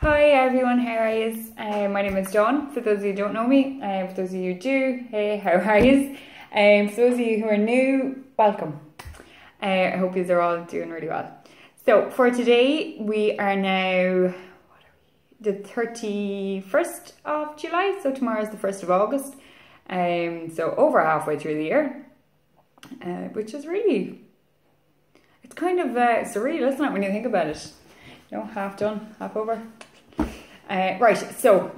Hi everyone, how are you? My name is Dawn, for those of you who don't know me. For those of you who do, hey, how are you? For those of you who are new, welcome. I hope you are all doing really well. So for today, we are now the 31st of July, so tomorrow is the 1st of August. So over halfway through the year, which is really, it's kind of surreal, isn't it, when you think about it? You know, half done, half over. Right, so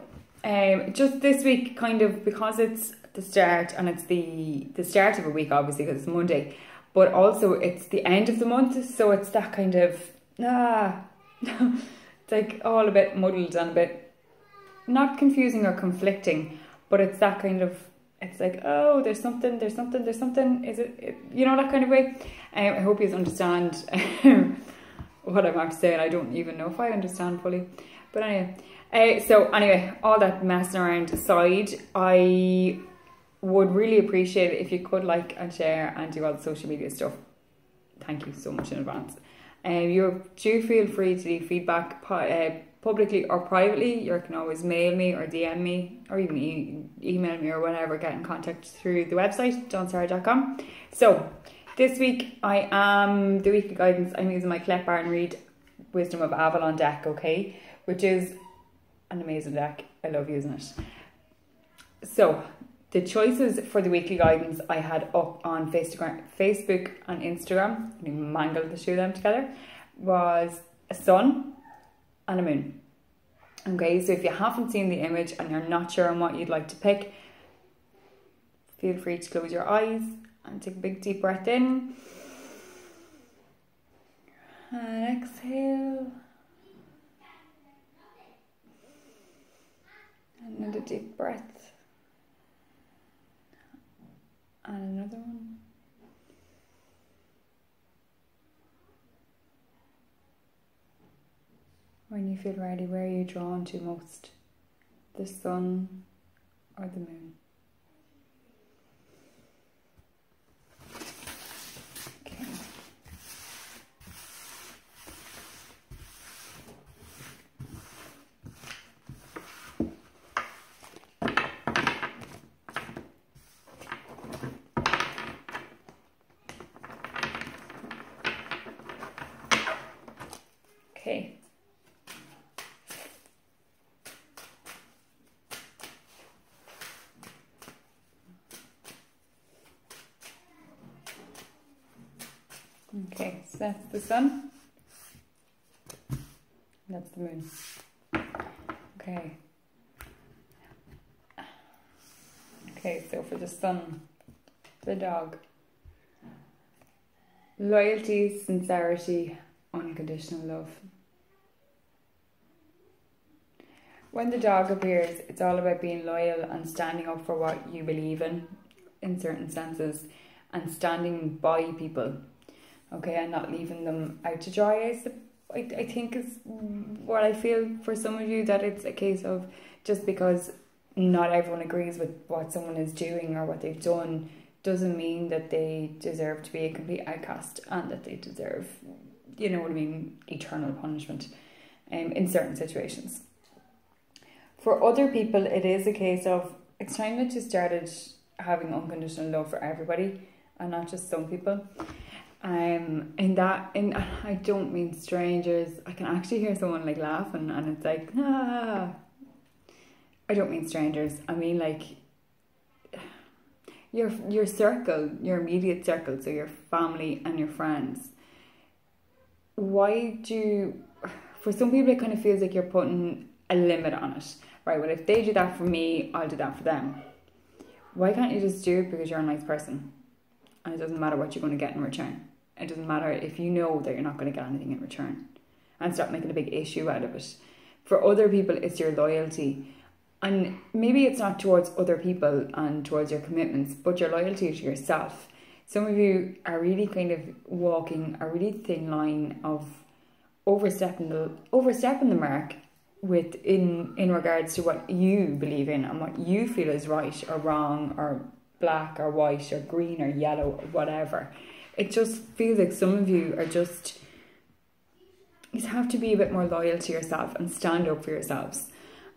just this week, kind of, because it's the start, and it's the start of a week, obviously, because it's Monday, but also it's the end of the month, so it's that kind of, it's like all a bit muddled and a bit, not confusing or conflicting, but it's that kind of, it's like, oh, there's something, is it you know, that kind of way. I hope you understand what I'm about to say, and I don't even know if I understand fully, but anyway. So anyway, all that messing around aside, I would really appreciate it if you could like and share and do all the social media stuff. Thank you so much in advance. You do feel free to leave feedback publicly or privately. You can always mail me or DM me or even email me or whatever. Get in contact through the website, johnsarah.com. So this week I am the weekly guidance. I'm using my Collect Bar and Read Wisdom of Avalon deck, okay, which is an amazing deck. I love using it. So the choices for the weekly guidance I had up on Facebook and Instagram, I mangled the two of them together, was a sun and a moon. Okay, so if you haven't seen the image and you're not sure on what you'd like to pick, feel free to close your eyes and take a big deep breath in and exhale. Another deep breath. And another one. When you feel ready, where are you drawn to most? The sun or the moon? Okay. Okay. Okay, so that's the sun. That's the moon. Okay. Okay, so for the sun, the dog. Loyalty, sincerity, unconditional love. When the dog appears, it's all about being loyal and standing up for what you believe in certain senses, and standing by people, okay, and not leaving them out to dry. I think is what I feel for some of you, that it's a case of just because not everyone agrees with what someone is doing or what they've done doesn't mean that they deserve to be a complete outcast and that they deserve, you know what I mean, eternal punishment in certain situations. For other people, it is a case of, it's time that you started having unconditional love for everybody and not just some people. I don't mean strangers. I can actually hear someone like laughing and it's like, I don't mean strangers. I mean like your circle, your immediate circle, so your family and your friends. For some people it kind of feels like you're putting a limit on it. Right, well, if they do that for me, I'll do that for them. Why can't you just do it because you're a nice person? And it doesn't matter what you're going to get in return. It doesn't matter if you know that you're not going to get anything in return. And stop making a big issue out of it. For other people, it's your loyalty. And maybe it's not towards other people and towards your commitments, but your loyalty to yourself. Some of you are really kind of walking a really thin line of overstepping the mark in regards to what you believe in and what you feel is right or wrong or black or white or green or yellow or whatever. It just feels like some of you are just you have to be a bit more loyal to yourself and stand up for yourselves.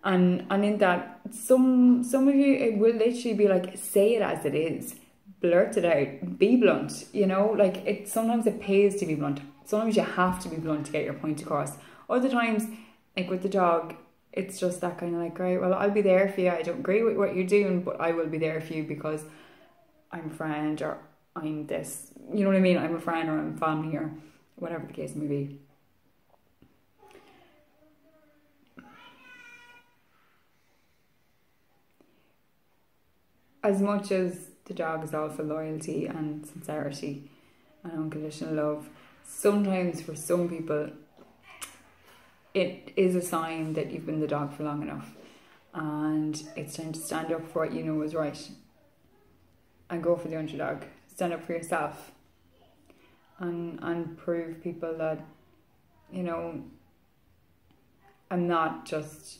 And in that, some of you, it will literally be like, say it as it is, blurt it out, be blunt, you know, like sometimes it pays to be blunt. Sometimes you have to be blunt to get your point across. Other times, like with the dog, it's just that kind of like, right, well, I'll be there for you. I don't agree with what you're doing, but I will be there for you because I'm a friend, or I'm this, you know what I mean? I'm a friend, or I'm family, or whatever the case may be. As much as the dog is all for loyalty and sincerity and unconditional love, sometimes for some people it is a sign that you've been the dog for long enough, and it's time to stand up for what you know is right and go for the underdog. Stand up for yourself and prove people that, you know, I'm not just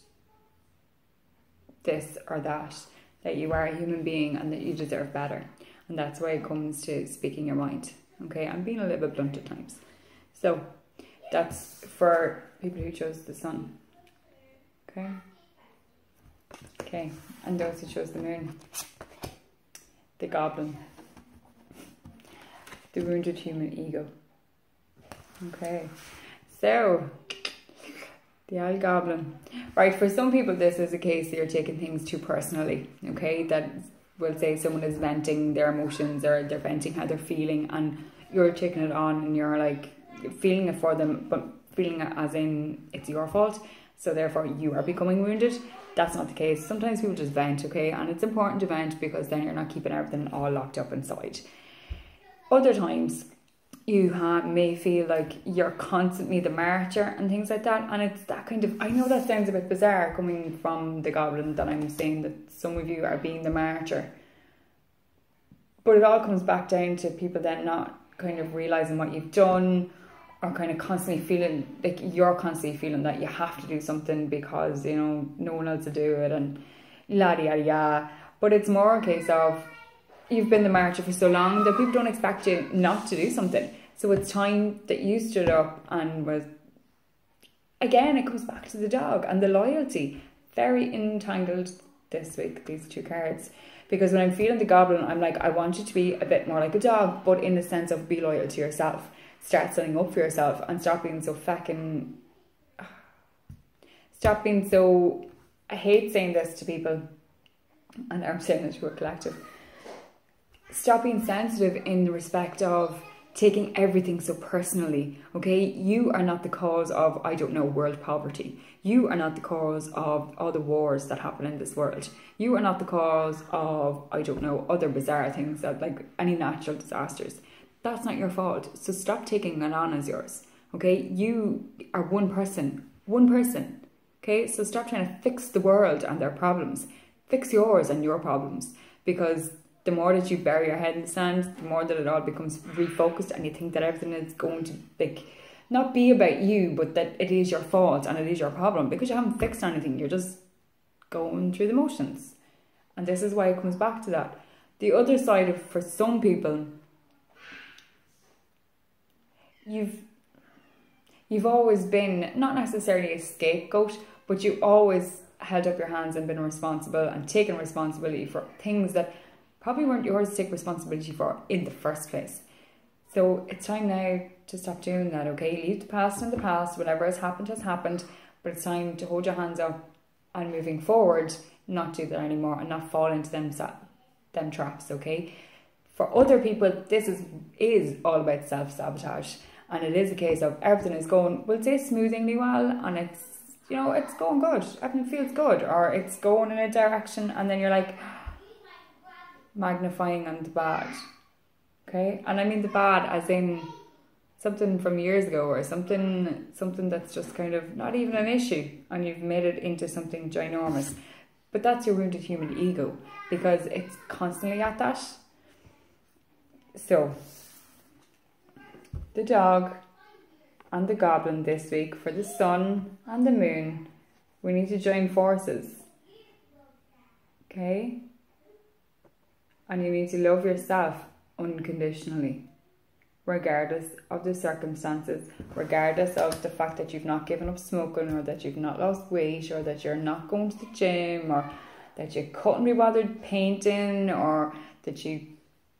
this or that you are a human being and that you deserve better. And that's why it comes to speaking your mind. Okay, I'm being a little bit blunt at times. So that's for people who chose the sun. Okay. Okay, and those who chose the moon. The goblin. The wounded human ego. Okay. So the old goblin. Right, for some people this is a case that you're taking things too personally, okay? That will say someone is venting their emotions, or they're venting how they're feeling, and you're taking it on and you're like feeling it for them, but feeling it as in it's your fault, so therefore you are becoming wounded. That's not the case. Sometimes people just vent, okay? And it's important to vent because then you're not keeping everything all locked up inside. Other times you may feel like you're constantly the martyr and things like that, and it's that kind of, I know that sounds a bit bizarre coming from the goblin, that I'm saying that some of you are being the martyr, but it all comes back down to people then not kind of realising what you've done, or kind of constantly feeling like you're constantly feeling that you have to do something because, you know, no one else will do it, and la-di-ya-di-ya. But it's more a case of you've been the martyr for so long that people don't expect you not to do something. So it's time that you stood up and was, again, it comes back to the dog and the loyalty. Very entangled this week, these two cards. Because when I'm feeling the goblin, I'm like, I want you to be a bit more like a dog, but in the sense of be loyal to yourself. Start standing up for yourself and stop being so fucking... Stop being so... I hate saying this to people, and I'm saying it to a collective. Stop being sensitive in the respect of taking everything so personally, okay? You are not the cause of, I don't know, world poverty. You are not the cause of all the wars that happen in this world. You are not the cause of, I don't know, other bizarre things, that like any natural disasters. That's not your fault. So stop taking it on as yours, okay? You are one person, okay? So stop trying to fix the world and their problems. Fix yours and your problems, because the more that you bury your head in the sand, the more that it all becomes refocused, and you think that everything is going to not be about you, but that it is your fault and it is your problem, because you haven't fixed anything. You're just going through the motions. And this is why it comes back to that. The other side of, for some people, you've always been, not necessarily a scapegoat, but you always held up your hands and been responsible and taken responsibility for things that probably weren't yours to take responsibility for in the first place. So it's time now to stop doing that, okay? Leave the past in the past. Whatever has happened, but it's time to hold your hands up and moving forward, not do that anymore and not fall into them traps, okay? For other people, this is all about self-sabotage, and it is a case of everything is going, we'll say, smoothingly well, and it's, you know, it's going good, everything feels good, or it's going in a direction, and then you're like magnifying on the bad, okay? And I mean the bad as in something from years ago, or something that's just kind of not even an issue, and you've made it into something ginormous. But that's your wounded human ego, because it's constantly at that. So the dog and the goblin this week, for the sun and the moon, we need to join forces, okay? And you need to love yourself unconditionally, regardless of the circumstances, regardless of the fact that you've not given up smoking, or that you've not lost weight, or that you're not going to the gym, or that you couldn't be bothered painting, or that you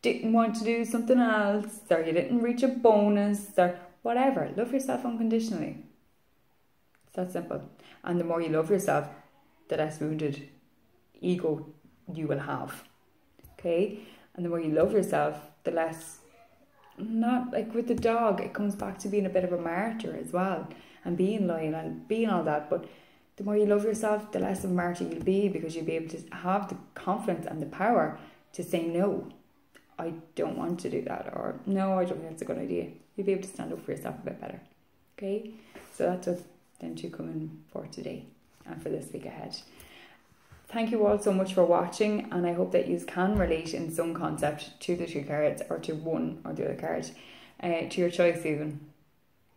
didn't want to do something else, or you didn't reach a bonus, or whatever. Love yourself unconditionally. It's that simple. And the more you love yourself, the less wounded ego you will have. Okay? And the more you love yourself, the less, not like with the dog, it comes back to being a bit of a martyr as well, and being loyal and being all that. But the more you love yourself, the less of a martyr you'll be, because you'll be able to have the confidence and the power to say, no, I don't want to do that, or no, I don't think that's a good idea. You'll be able to stand up for yourself a bit better. Okay? So that's what then to come in for today and for this week ahead. Thank you all so much for watching, and I hope that you can relate in some concept to the two cards, or to one or the other card, to your choice even.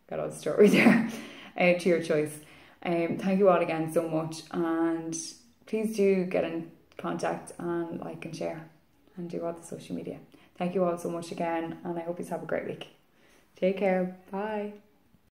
Got all the story there. To your choice. Thank you all again so much, and please do get in contact and like and share and do all the social media. Thank you all so much again, and I hope you have a great week. Take care. Bye.